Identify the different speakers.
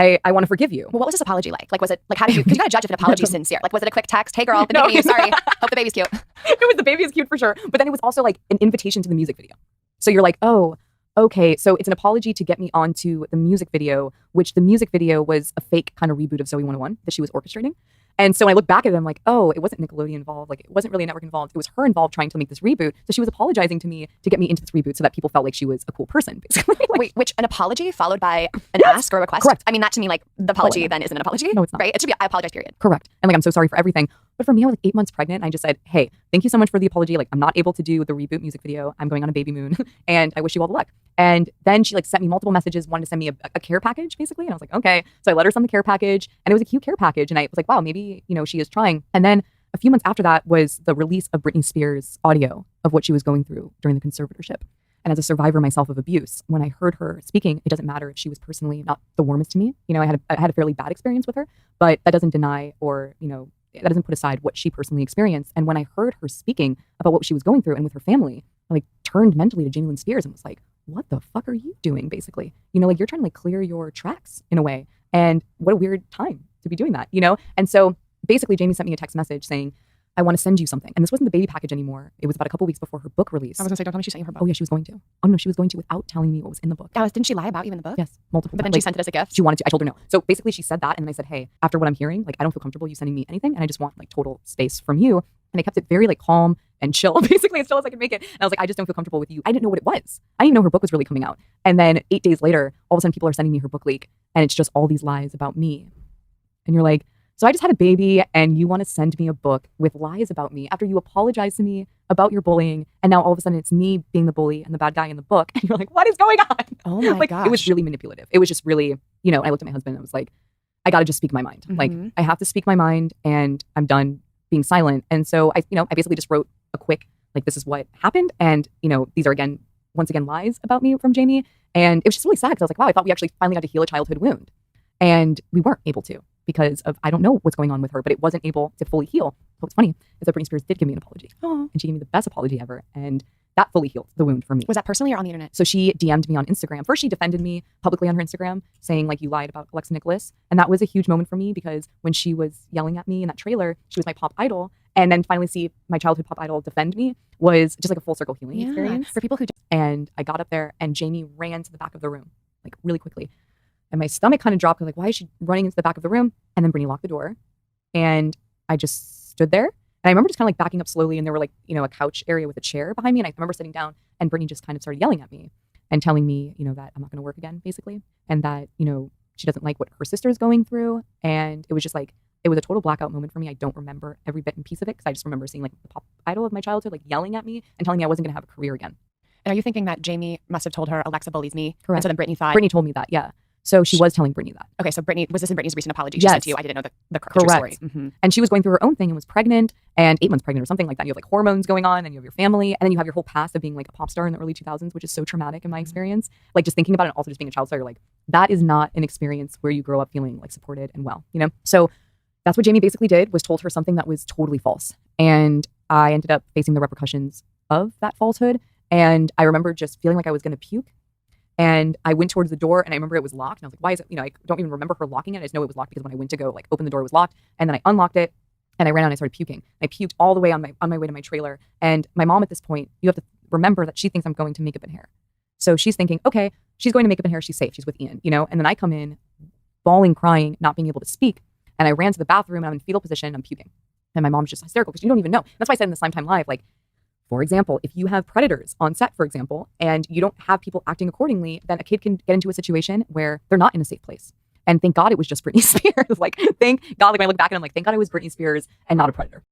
Speaker 1: I want to forgive you.
Speaker 2: Well, what was this apology like? Like, was it like, how did you, because you gotta judge if an apology is sincere. Like, was it a quick text? Hey girl, been thinking of you, sorry. Hope the baby's cute.
Speaker 1: It was, the baby is cute for sure. But then it was also like an invitation to the music video. So you're like, oh, okay. So it's an apology to get me onto the music video, which the music video was a fake kind of reboot of Zoe 101 that she was orchestrating. And so when I look back at it, I'm like, oh, it wasn't Nickelodeon involved. Like, it wasn't really a network involved. It was her involved trying to make this reboot. So she was apologizing to me to get me into this reboot so that people felt like she was a cool person, basically. Like,
Speaker 2: wait, which an apology followed by an ask or a request?
Speaker 1: Correct.
Speaker 2: I mean, that to me, like, the apology then isn't an apology.
Speaker 1: No, it's not.
Speaker 2: Right? It should be, I apologize, period.
Speaker 1: Correct. And like, I'm so sorry for everything. But for me, I was like 8 months pregnant. And I just said, hey, thank you so much for the apology. Like, I'm not able to do the reboot music video. I'm going on a baby moon and I wish you all the luck. And then she like sent me multiple messages, wanted to send me a care package, basically. And I was like, okay. So I let her send the care package and it was a cute care package. And I was like, wow, maybe, you know, she is trying. And then a few months after that was the release of Britney Spears' audio of what she was going through during the conservatorship. And as a survivor myself of abuse, when I heard her speaking, it doesn't matter if she was personally not the warmest to me. You know, I had a fairly bad experience with her, but that doesn't deny or, you know, that doesn't put aside what she personally experienced. And when I heard her speaking about what she was going through and with her family, I like turned mentally to Jamie Lynn Spears and was like, what the fuck are you doing, basically? You know, like you're trying to like clear your tracks in a way. And what a weird time to be doing that, you know? And so basically Jamie sent me a text message saying, I want to send you something. And this wasn't the baby package anymore. It was about a couple weeks before her book release.
Speaker 2: I was gonna say, don't tell me she sent you her book.
Speaker 1: Oh yeah, she was going to. Oh no, she was going to without telling me what was in the book.
Speaker 2: Alice, didn't she lie about you in the book?
Speaker 1: Yes, multiple
Speaker 2: But then
Speaker 1: times.
Speaker 2: she sent it as a gift?
Speaker 1: She wanted to. I told her no. So basically she said that and then I said, hey, after what I'm hearing, like I don't feel comfortable you sending me anything and I just want like total space from you. And I kept it very like calm and chill, basically as chill as I could make it. And I was like, I just don't feel comfortable with you. I didn't know what it was. I didn't know her book was really coming out. And then 8 days later, all of a sudden people are sending me her book leak and it's just all these lies about me. And you're like, so I just had a baby and you want to send me a book with lies about me after you apologized to me about your bullying. And now all of a sudden it's me being the bully and the bad guy in the book. And you're like, what is going on?
Speaker 2: Oh my
Speaker 1: like,
Speaker 2: gosh.
Speaker 1: It was really manipulative. It was just really, you know, I looked at my husband and I was like, I got to just speak my mind.
Speaker 2: Mm-hmm.
Speaker 1: Like I have to speak my mind and I'm done being silent. And so I basically just wrote a quick, like, this is what happened. And, you know, these are once again, lies about me from Jamie. And it was just really sad because I was like, wow, I thought we actually finally got to heal a childhood wound. And we weren't able to because of, I don't know what's going on with her, but it wasn't able to fully heal. What's funny is that Britney Spears did give me an apology.
Speaker 2: Oh.
Speaker 1: And she gave me the best apology ever. And that fully healed the wound for me.
Speaker 2: Was that personally or on the internet?
Speaker 1: So she DM'd me on Instagram. First, she defended me publicly on her Instagram, saying like, you lied about Alexa Nikolas. And that was a huge moment for me because when she was yelling at me in that trailer, she was my pop idol. And then finally see my childhood pop idol defend me was just like a full circle healing experience.
Speaker 2: For people who
Speaker 1: And I got up there and Jamie ran to the back of the room, like really quickly. And my stomach kind of dropped. I was like, why is she running into the back of the room? And then Britney locked the door. And I just stood there. And I remember just kind of like backing up slowly. And there were like, you know, a couch area with a chair behind me. And I remember sitting down and Britney just kind of started yelling at me and telling me, you know, that I'm not going to work again, basically. And that, you know, she doesn't like what her sister's going through. And it was just like, it was a total blackout moment for me. I don't remember every bit and piece of it because I just remember seeing like the pop idol of my childhood, like yelling at me and telling me I wasn't going to have a career again.
Speaker 2: And are you thinking that Jamie must have told her Alexa bullies me?
Speaker 1: Correct.
Speaker 2: And so then Britney thought.
Speaker 1: Britney told me that, yeah. So she was telling Britney that.
Speaker 2: Okay, so Britney, was this in Britney's recent apology she
Speaker 1: Yes.
Speaker 2: sent to you? I didn't know the correct story. Mm-hmm.
Speaker 1: And she was going through her own thing and was pregnant and 8 months pregnant or something like that. You have like hormones going on and you have your family and then you have your whole past of being like a pop star in the early 2000s, which is so traumatic in my experience. Like just thinking about it and also just being a child star, you're like, that is not an experience where you grow up feeling like supported and well, you know? So that's what Jamie basically did, was told her something that was totally false. And I ended up facing the repercussions of that falsehood. And I remember just feeling like I was going to puke. And I went towards the door and I remember it was locked. And I was like, why is it, you know, I don't even remember her locking it. I just know it was locked because when I went to go like open the door, it was locked. And then I unlocked it and I ran out and I started puking. I puked all the way on my way to my trailer. And my mom at this point, you have to remember that she thinks I'm going to makeup and hair. So she's thinking, okay, she's going to makeup and hair. She's safe. She's with Ian, you know? And then I come in bawling, crying, not being able to speak. And I ran to the bathroom and I'm in fetal position and I'm puking. And my mom's just hysterical because you don't even know. That's why I said in the Slime Time Live, like, for example, if you have predators on set, for example, and you don't have people acting accordingly, then a kid can get into a situation where they're not in a safe place. And thank God it was just Britney Spears. Like, thank God, like when I look back and I'm like, thank God I was Britney Spears and not a predator.